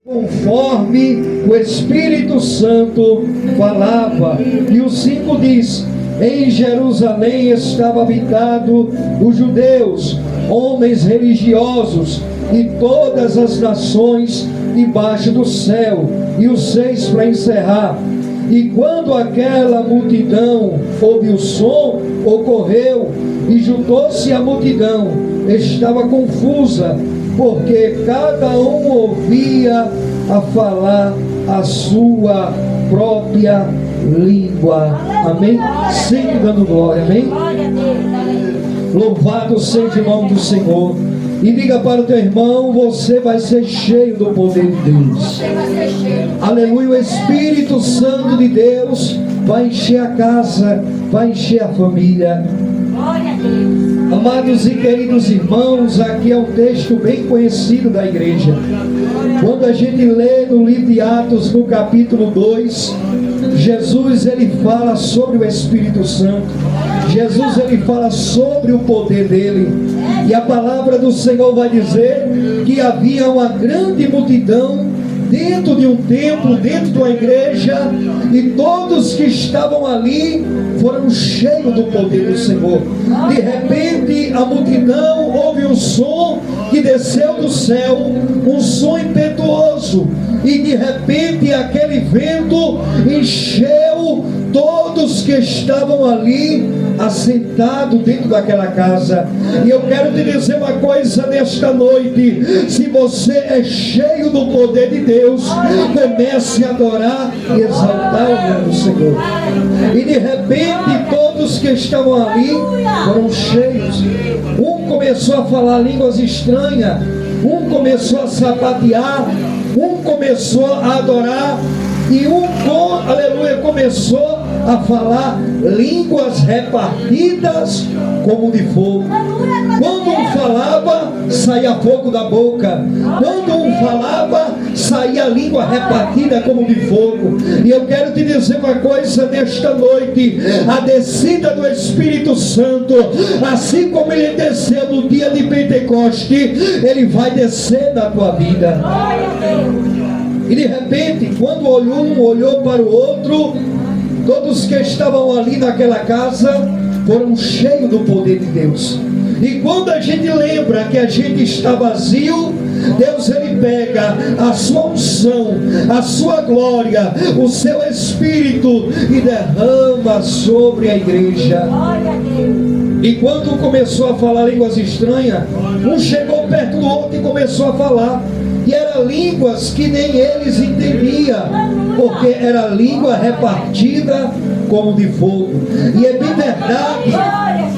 conforme o Espírito Santo falava. E o 5 diz: em Jerusalém estava habitado os judeus, homens religiosos, e todas as nações debaixo do céu. E o 6 para encerrar: e quando aquela multidão ouviu o som, ocorreu, e juntou-se a multidão, estava confusa, porque cada um ouvia a falar a sua própria língua. Amém? Sempre dando glória. Amém? Louvado seja o nome do Senhor. E diga para o teu irmão: você vai ser cheio do poder de Deus. Aleluia. O Espírito Santo de Deus vai encher a casa, vai encher a família. Glória a Deus. Amados e queridos irmãos, aqui é um texto bem conhecido da igreja. Quando a gente lê no livro de Atos, no capítulo 2, Jesus ele fala sobre o Espírito Santo. Jesus ele fala sobre o poder dele. E a palavra do Senhor vai dizer que havia uma grande multidão dentro de um templo, dentro de uma igreja, e todos que estavam ali foram cheios do poder do Senhor. De repente a multidão ouve um som que desceu do céu, um som impetuoso, e de repente aquele vento encheu todos que estavam ali assentados dentro daquela casa. E eu quero te dizer uma coisa nesta noite: se você é cheio do poder de Deus, comece a adorar e exaltar o nome do Senhor. E de repente todos que estavam ali foram cheios. Um começou a falar línguas estranhas, um começou a sapatear, um começou a adorar, e aleluia, começou a falar línguas repartidas como de fogo. Quando um falava, saía fogo da boca. Quando um falava, saía a língua repartida como de fogo. E eu quero te dizer uma coisa nesta noite: a descida do Espírito Santo, assim como ele desceu no dia de Pentecoste, ele vai descer na tua vida. E de repente, quando um olhou para o outro, todos que estavam ali naquela casa foram cheios do poder de Deus. E quando a gente lembra que a gente está vazio, Deus ele pega a sua unção, a sua glória, o seu Espírito e derrama sobre a igreja. E quando começou a falar línguas estranhas, um chegou perto do outro e começou a falar. E eram línguas que nem eles entendiam, porque era língua repartida como de fogo. E é bem verdade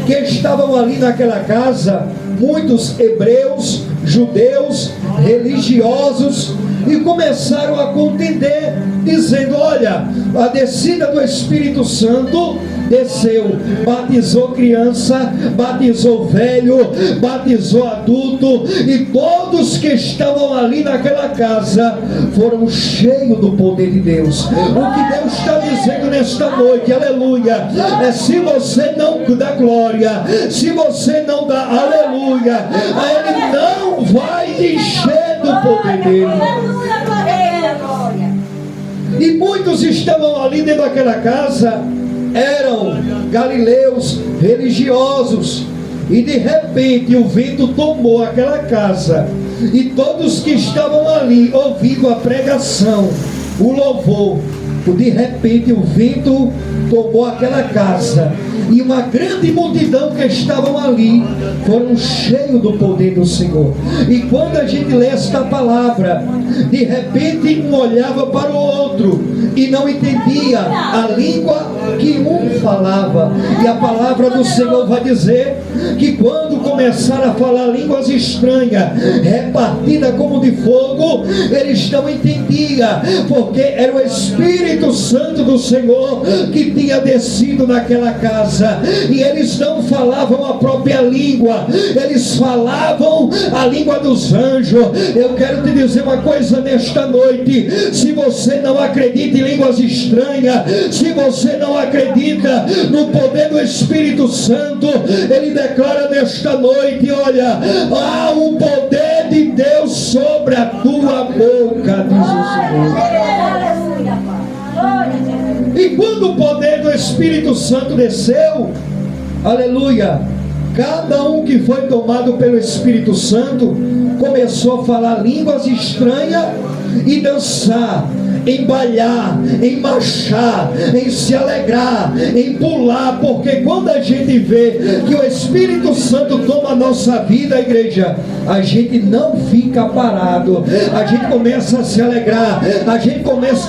que estavam ali naquela casa muitos hebreus, judeus, religiosos, e começaram a contender, dizendo: olha, a descida do Espírito Santo desceu, batizou criança, batizou velho, batizou adulto, e todos que estavam ali naquela casa foram cheios do poder de Deus. O que Deus está dizendo nesta noite, aleluia, é: se você não dá glória, se você não dá aleluia, Ele não vai te encher do poder dele. E muitos estavam ali dentro daquela casa, eram galileus, religiosos, e de repente o vento tomou aquela casa, e todos que estavam ali ouvindo a pregação, o louvor, de repente o vento tomou aquela casa, e uma grande multidão que estavam ali foram cheios do poder do Senhor. E quando a gente lê esta palavra, de repente um olhava para o outro e não entendia a língua que um falava. E a palavra do Senhor vai dizer que quando começaram a falar línguas estranhas, repartidas como de fogo, eles não entendiam, porque era o Espírito Santo do Senhor que tinha descido naquela casa. E eles não falavam a própria língua, eles falavam a língua dos anjos. Eu quero te dizer uma coisa nesta noite: se você não acredita em línguas estranhas, se você não acredita no poder do Espírito Santo, ele declara nesta noite noite, olha, há um poder de Deus sobre a tua boca, diz o Senhor. E quando o poder do Espírito Santo desceu, aleluia, cada um que foi tomado pelo Espírito Santo começou a falar línguas estranhas e dançar, em bailar, em marchar, em se alegrar, em pular, porque quando a gente vê que o Espírito Santo toma a nossa vida, igreja, a gente não fica parado, a gente começa a se alegrar, a gente começa